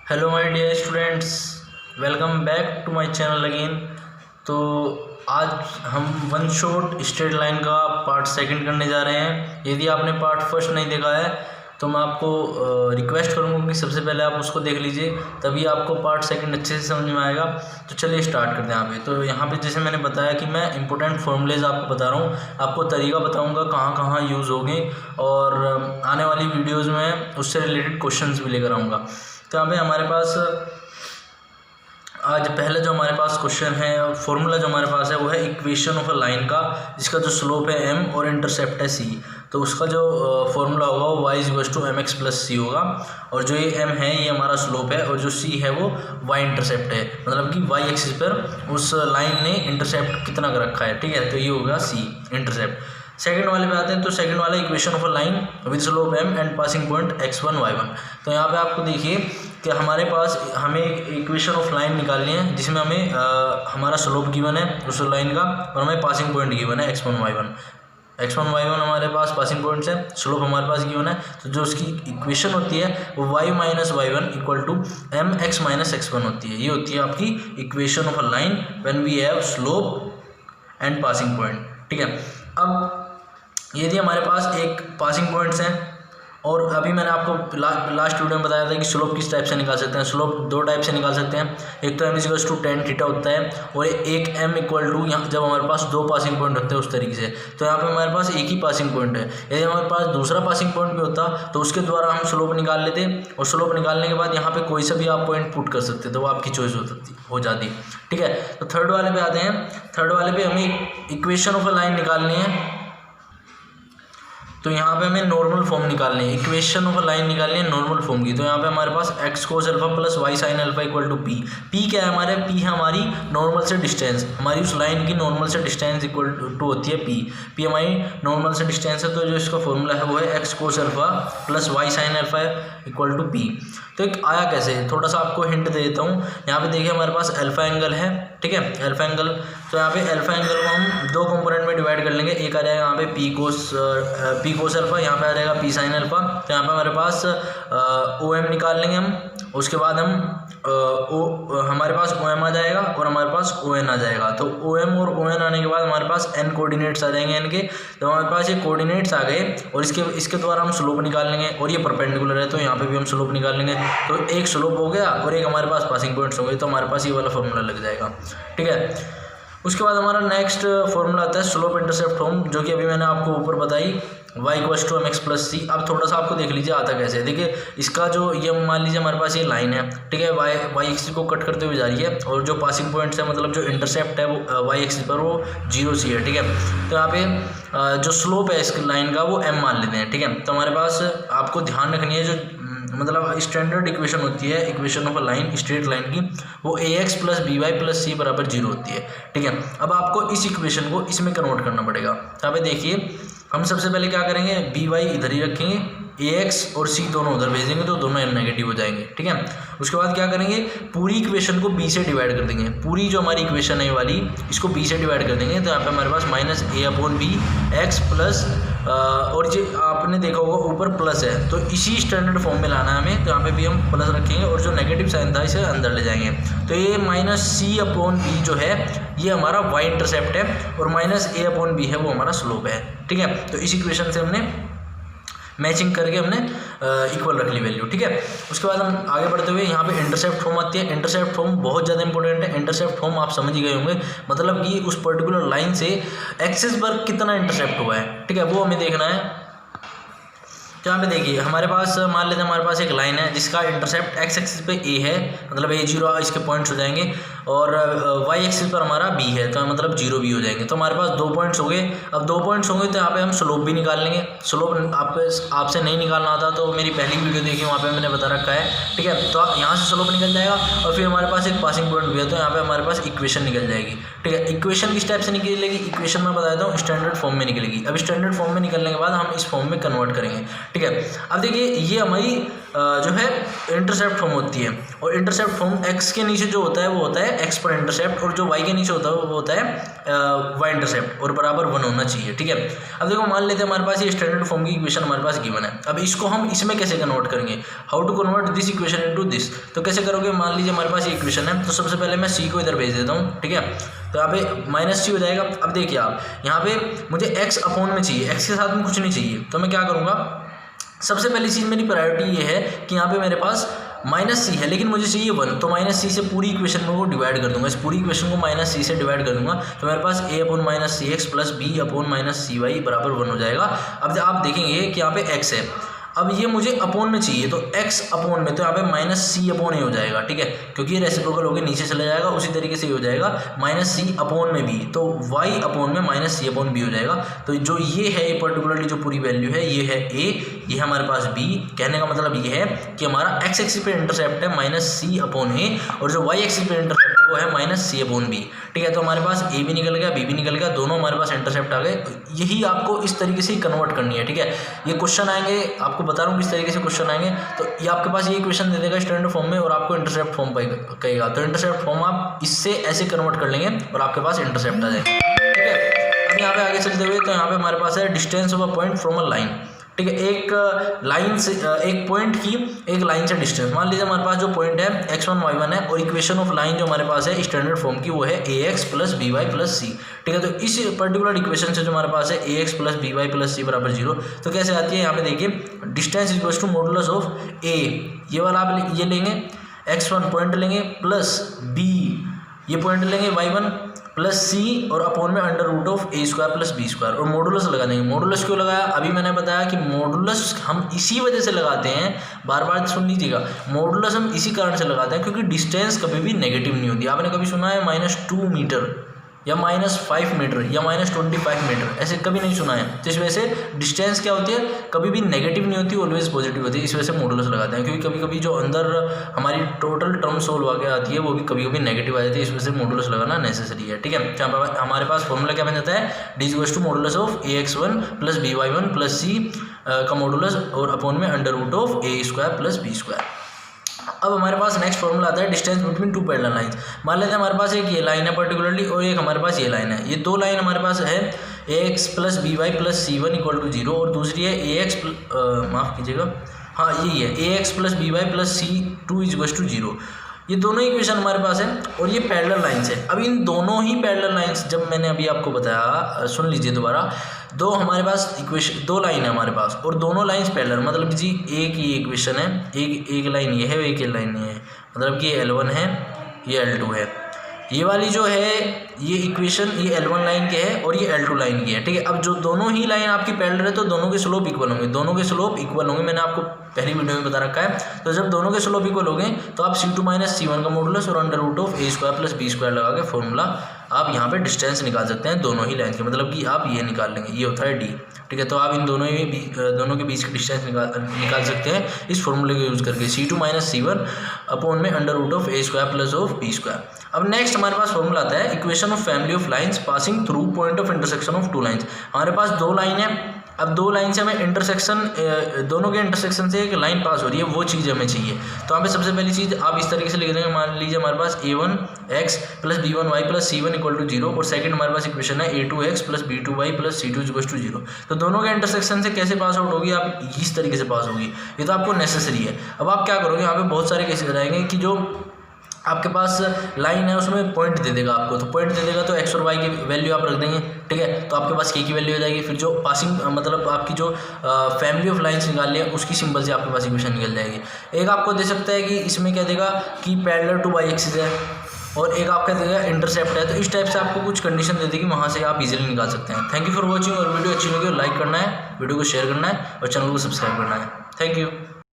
Hello my dear students, welcome back to my channel again. तो आज हम one shot straight line का part second करने जा रहे हैं। यदि आपने पार्ट फर्स्ट नहीं देखा है तो मैं आपको रिक्वेस्ट करूंगा कि सबसे पहले आप उसको देख लीजिए, तभी आपको पार्ट सेकंड अच्छे से समझ में आएगा। तो चलिए स्टार्ट करते हैं यहाँ पे। तो यहाँ पे जैसे मैंने बताया कि मैं इंपॉर्टेंट फॉर्मूलेज आपको बता रहा हूँ, आपको तरीका बताऊँगा कहाँ कहाँ यूज़ होंगे, और आने वाली वीडियोज़ में उससे रिलेटेड क्वेश्चंस भी लेकर आऊँगा। तो यहाँ पे हमारे पास आज पहले जो हमारे पास क्वेश्चन है, फॉर्मूला जो हमारे पास है वो है इक्वेशन ऑफ अ लाइन का, जिसका जो स्लोप है m और इंटरसेप्ट है c। तो उसका जो फॉर्मूला होगा वो y equals to mx plus c होगा, और जो ये m है ये हमारा स्लोप है, और जो c है वो y इंटरसेप्ट है, मतलब कि y एक्सिस पर उस लाइन ने इंटरसेप्ट कितना कर रखा है। ठीक है, तो ये होगा c इंटरसेप्ट। सेकंड वाले पे आते हैं। तो सेकंड वाला equation of a line with slope m and passing point x1 y1। तो यहाँ पे आपको देखिए कि हमारे पास हमें एक इक्वेशन ऑफ लाइन निकालनी है जिसमें हमें हमारा स्लोप गिवन है उस लाइन का, और हमें पासिंग पॉइंट गिवन है x1 y1 हमारे पास पासिंग पॉइंट्स है, स्लोप हमारे पास गिवन है। तो जो उसकी इक्वेशन होती है वो y minus y1 equal to M X minus x1 होती है। ये होती है आपकी equation of a line when we have slope and passing point. ठीक है, अब यदि हमारे पास एक पासिंग पॉइंट्स हैं, और अभी मैंने आपको लास्ट वीडियो में बताया था कि स्लोप किस टाइप से निकाल सकते हैं। स्लोप दो टाइप से निकाल सकते हैं, एक तो m equals to tan theta होता है, और एक m इक्वल टू यहाँ जब हमारे पास दो पासिंग पॉइंट होते हैं उस तरीके से। तो यहाँ पे हमारे पास एक ही पासिंग पॉइंट है। यदि हमारे पास दूसरा पासिंग पॉइंट भी होता तो उसके द्वारा हम स्लोप निकाल लेते, और स्लोप निकालने के बाद यहाँ पे कोई सा भी आप पॉइंट पुट कर सकते, तो वो आपकी चॉइस हो जाती। ठीक है, तो थर्ड वाले पे आते हैं। थर्ड वाले पे हमें इक्वेशन ऑफ अ लाइन निकालनी है। तो यहाँ पे हमें नॉर्मल फॉर्म निकालनी है, इक्वेशन ऑफ अ लाइन निकालनी है नॉर्मल फॉर्म की। तो यहाँ पे हमारे पास x cos alpha plus Y sine alpha equal to p. P क्या है हमारे, पी है हमारी नॉर्मल से डिस्टेंस, हमारी उस लाइन की नॉर्मल से डिस्टेंस इक्वल टू होती है पी। पी हमारी नॉर्मल से डिस्टेंस है, तो जो इसका फॉर्मूला है वो है X cos alpha plus Y sine alpha equal to P. तो एक आया कैसे, थोड़ा सा आपको हिंट दे देता हूँ। यहाँ पे देखिए हमारे पास अल्फा एंगल है। ठीक है, अल्फा एंगल। तो यहाँ पे अल्फा एंगल को हम दो कंपोनेंट में डिवाइड कर लेंगे। एक आ जाएगा यहाँ पे पी कोस अल्फा, यहाँ पे आ जाएगा पी साइन अल्फा। तो यहाँ पे हमारे पास ओ एम निकाल लेंगे हम। उसके बाद हम हमारे पास ओ एम आ जाएगा और हमारे पास ओ एन आ जाएगा। तो ओ एम और ओ एन आने के बाद हमारे पास एन कोऑर्डिनेट्स आ जाएंगे एन के। तो हमारे पास ये कोऑर्डिनेट्स आ गए, और इसके द्वारा हम स्लोप निकाल लेंगे, और ये परपेंडिकुलर है तो यहाँ पे भी हम स्लोप निकाल लेंगे। तो एक स्लोप हो गया और एक हमारे पास पासिंग पॉइंट्स हो गए, तो हमारे पास ये वाला फॉर्मूला लग जाएगा। ठीक है, उसके बाद हमारा नेक्स्ट फॉर्मूला आता है स्लोप इंटरसेप्ट फॉर्म, जो कि अभी मैंने आपको ऊपर बताई, y equals to M x plus c. अब थोड़ा सा आपको देख लीजिए आता कैसे है। देखिए इसका जो ये मान लीजिए हमारे पास ये लाइन है। ठीक है, y एक्सिस को कट करते हुए जा रही है, और जो पासिंग पॉइंट्स है मतलब जो इंटरसेप्ट है वो y एक्सिस पर वो 0 सी है। ठीक है, तो यहाँ पे जो स्लोप है इस लाइन का वो m मान लेते हैं। ठीक है, तो हमारे पास आपको ध्यान रखनी है, जो मतलब स्टैंडर्ड इक्वेशन होती है equation of a line straight line की, वो ax plus B Y plus c बराबर 0 होती है। ठीक है, अब आपको इस इक्वेशन को इसमें कन्वर्ट करना पड़ेगा। यहाँ पे देखिए हम सबसे पहले क्या करेंगे, बी वाई इधर ही रखेंगे, ax और c दोनों उधर भेजेंगे, तो दोनों नेगेटिव हो जाएंगे। ठीक है, उसके बाद क्या करेंगे, पूरी इक्वेशन को b से डिवाइड कर देंगे। पूरी जो हमारी इक्वेशन है वाली, इसको b से डिवाइड कर देंगे। तो यहाँ पे हमारे पास minus a upon b x plus, और जो आपने देखा होगा ऊपर प्लस है, तो इसी स्टैंडर्ड फॉर्म में लाना है हमें। तो यहाँ पे भी हम प्लस रखेंगे, और जो नेगेटिव साइन था इसे अंदर ले जाएंगे। तो ये माइनस सी अपॉन बी जो है ये हमारा y इंटरसेप्ट है, और माइनस a अपॉन बी है वो हमारा स्लोप है। ठीक है, तो इस इक्वेशन से हमने मैचिंग करके हमने इक्वल रख ली वैल्यू। ठीक है, उसके बाद हम आगे बढ़ते हुए यहाँ पे इंटरसेप्ट फॉर्म आती है। इंटरसेप्ट फॉर्म बहुत ज़्यादा इंपॉर्टेंट है। इंटरसेप्ट फॉर्म आप समझ ही गए होंगे, मतलब कि उस पर्टिकुलर लाइन से एक्सिस पर कितना इंटरसेप्ट हुआ है। ठीक है, वो हमें देखना है। तो यहाँ पे देखिए हमारे पास मान लेते हैं हमारे पास एक लाइन है जिसका इंटरसेप्ट एक्स एक्सिस पे ए है, मतलब a0 इसके पॉइंट्स हो जाएंगे, और वाई एक्सिस पर हमारा b है, तो मतलब 0 भी हो जाएंगे। तो हमारे पास 2 पॉइंट्स हो गए। अब 2 पॉइंट्स होंगे तो यहाँ पे हम स्लोप भी निकाल लेंगे। स्लोप आपसे नहीं निकालना आता तो मेरी पहली वीडियो देखिए, वहाँ पे मैंने बता रखा है। ठीक है, तो यहाँ से स्लोप निकल जाएगा, और फिर हमारे पास एक पासिंग पॉइंट भी है, तो यहाँ पे हमारे पास इक्वेशन निकल जाएगी। ठीक है, इक्वेशन किस टाइप से निकलेगी, इक्वेशन मैं बता देता हूँ स्टैंडर्ड फॉर्म में निकलेगी। अब स्टैंडर्ड फॉर्म में निकलने के बाद हम इस फॉर्म में कन्वर्ट करेंगे। ठीक है। अब देखिए ये हमारी जो है इंटरसेप्ट फॉर्म होती है, और इंटरसेप्ट फॉर्म एक्स के नीचे जो होता है वो होता है एक्स पर इंटरसेप्ट, और जो वाई के नीचे होता है वो होता है वाई इंटरसेप्ट, और बराबर 1 होना चाहिए। ठीक है। अब देखो मान लेते हैं हमारे पास ये स्टैंडर्ड फॉर्म की इक्वेशन हमारे पास गिवन है। अब इसको हम इसमें कैसे कन्वर्ट करेंगे, how to convert this equation into this, तो कैसे करोगे, मान लीजिए हमारे पास ये इक्वेशन है, तो सबसे पहले मैं सी को इधर भेज देता हूँ। ठीक है। तो यहाँ पे माइनस सी हो जाएगा। अब देखिए आप यहाँ पे मुझे एक्स अपॉन में चाहिए, एक्स के साथ में कुछ नहीं चाहिए, तो मैं क्या करूँगा, सबसे पहली चीज़ मेरी प्रायोरिटी ये है कि यहाँ पे मेरे पास माइनस सी है लेकिन मुझे चाहिए 1, तो माइनस सी से पूरी इक्वेशन को डिवाइड कर दूंगा, इस पूरी इक्वेशन को माइनस सी से डिवाइड कर दूंगा, तो मेरे पास a upon minus C X plus B upon minus C Y बराबर 1 हो जाएगा। अब आप देखेंगे कि यहाँ पे x है, अब ये मुझे अपोन में चाहिए, तो x अपोन में, तो यहाँ पे माइनस सी अपॉन ए हो जाएगा। ठीक है, क्योंकि ये रेसिप्रोकल होकर नीचे चला जाएगा, उसी तरीके से हो जाएगा माइनस सी अपॉन में बी, तो y अपोन में माइनस सी अपॉन बी हो जाएगा। तो जो ये है पर्टिकुलरली जो पूरी वैल्यू है ये है a, ये है हमारे पास b। कहने का मतलब ये है कि हमारा x एक्सिस पे इंटरसेप्ट है माइनस सी अपॉन ए, और जो y एक्सिस पे इंटरसेप्ट है वो है माइनस सी अपॉन बी। ठीक है, तो हमारे पास a भी निकल गया, b भी निकल गया, दोनों हमारे पास इंटरसेप्ट आ गए। यही आपको इस तरीके से कन्वर्ट करनी है। ठीक है, ये क्वेश्चन आएंगे, आपको बता रहा हूँ किस तरीके से क्वेश्चन आएंगे। तो ये आपके पास ये इक्वेशन दे देगा स्टैंडर्ड फॉर्म में, और आपको इंटरसेप्ट फॉर्म कहेगा, तो इंटरसेप्ट फॉर्म आप इससे ऐसे कन्वर्ट कर लेंगे और आपके पास इंटरसेप्ट आ जाएगा। ठीक है, अब यहाँ पे आगे चलते हुए तो यहाँ पे हमारे पास है distance of a point from a line. ठीक है, एक लाइन से एक पॉइंट की एक लाइन से डिस्टेंस, मान लीजिए हमारे पास जो पॉइंट है x1 y1 है, और इक्वेशन ऑफ लाइन जो हमारे पास है स्टैंडर्ड फॉर्म की वो है ax plus B Y plus c. ठीक है, तो इस पर्टिकुलर इक्वेशन से जो हमारे पास है ax plus B Y plus c बराबर 0, तो कैसे आती है, यहाँ पे देखिए distance equals to modulus of a, ये वाला आप ये लेंगे, x1 पॉइंट लेंगे प्लस b ये पॉइंट लेंगे y1 प्लस सी, और अपॉन में under root of a square plus B square, और मॉडुलस लगा देंगे। मॉडुलस क्यों लगाया, अभी मैंने बताया कि मॉडुलस हम इसी वजह से लगाते हैं, बार बार सुन लीजिएगा, मॉडुलस हम इसी कारण से लगाते हैं क्योंकि डिस्टेंस कभी भी नेगेटिव नहीं होती। आपने कभी सुना है -2 मीटर या -5 मीटर या -25 मीटर, ऐसे कभी नहीं सुना है। तो इस वजह से डिस्टेंस क्या होती है, कभी भी नेगेटिव नहीं होती, ऑलवेज पॉजिटिव होती है। इस वजह से मॉडुलस लगाते हैं, क्योंकि कभी कभी जो अंदर हमारी टोटल टर्म सोल्व आगे आती है वो भी कभी कभी नेगेटिव आ जाती है, इस वजह से मॉडुलस लगाना नेसेसरी है। ठीक है, यहाँ पर हमारे पास फॉर्मूला क्या बन जाता है, d = modulus of ax1 plus by1 plus c का मॉडुलस, और अपॉन में under root of a square plus B square. अब हमारे पास नेक्स्ट फॉर्मूला आता है distance between two parallel lines. मान लेते हैं हमारे पास एक ये लाइन है पर्टिकुलरली, और एक हमारे पास ये लाइन है। ये दो लाइन हमारे पास है ax plus B Y plus c1 = 0, और दूसरी है ax माफ़ कीजिएगा, हाँ यही है ax plus B Y plus c2 = 0। ये दोनों इक्वेशन हमारे पास है, और ये पैरेलल लाइंस है। अब इन दोनों ही पैरेलल लाइंस, जब मैंने अभी आपको बताया, सुन लीजिए दोबारा, दो हमारे पास इक्वेशन, दो लाइन है हमारे पास, और दोनों लाइंस पैरेलल, मतलब जी एक ये इक्वेशन है, एक लाइन ये है, एक लाइन ये है, मतलब कि ये L1 है, ये L2 है। ये वाली जो है ये इक्वेशन ये L1 लाइन के है और ये L2 लाइन की है। ठीक है, अब जो दोनों ही लाइन आपकी पैरेलल है तो दोनों के स्लोप इक्वल होंगे, दोनों के स्लोप इक्वल होंगे, मैंने आपको पहली वीडियो में बता रखा है। तो जब दोनों के स्लोप इक्वल होंगे तो आप c2 - c1 का मॉडुलस और under root of a square plus B square लगा के फॉर्मूला आप यहाँ पे डिस्टेंस निकाल सकते हैं दोनों ही लाइन के, मतलब कि आप ये निकाल लेंगे, ये होता है d। ठीक है, तो आप इन दोनों के बीच की डिस्टेंस निकाल सकते हैं इस फॉर्मूले को यूज़ करके, c2 - c1 अपॉन में under root of a square plus of b square. अब नेक्स्ट हमारे पास फॉर्मूला आता है equation of family of lines passing through point of intersection of two lines. हमारे पास दो लाइन है, अब दो लाइन से हमें इंटरसेक्शन, दोनों के इंटरसेक्शन से एक लाइन पास हो रही है, वो चीज़ हमें चाहिए। तो यहाँ पे सबसे पहली चीज़ आप इस तरीके से लिख देंगे, मान लीजिए हमारे पास a1x plus b1y plus c1 = 0, और सेकंड हमारे पास इक्वेशन है a2x plus b2y plus c2 = 0। तो दोनों के इंटरसेक्शन से कैसे पास आउट होगी, आप इस तरीके से पास होगी, ये तो आपको नेसेसरी है। अब आप क्या करोगे, यहाँ पे बहुत सारे केसेस रहेंगे कि जो आपके पास लाइन है उसमें पॉइंट दे देगा आपको, तो पॉइंट दे देगा तो x और y की वैल्यू आप रख देंगे। ठीक है, तो आपके पास k की वैल्यू हो जाएगी, फिर जो पासिंग मतलब आपकी जो फैमिली ऑफ लाइंस निकाल लिया उसकी सिंबल से आपके पास इक्वेशन निकल जाएगी। एक आपको दे सकता है कि इसमें क्या देगा कि पैरेलल टू y एक्सिस है, और एक आपका देगा इंटरसेप्ट है, तो इस टाइप से आपको कुछ कंडीशन दे देगी, वहाँ से आप इजीली निकाल सकते हैं। थैंक यू फॉर वॉचिंग, और वीडियो अच्छी लगी हो लाइक करना है, वीडियो को शेयर करना है, और चैनल को सब्सक्राइब करना है। Thank you.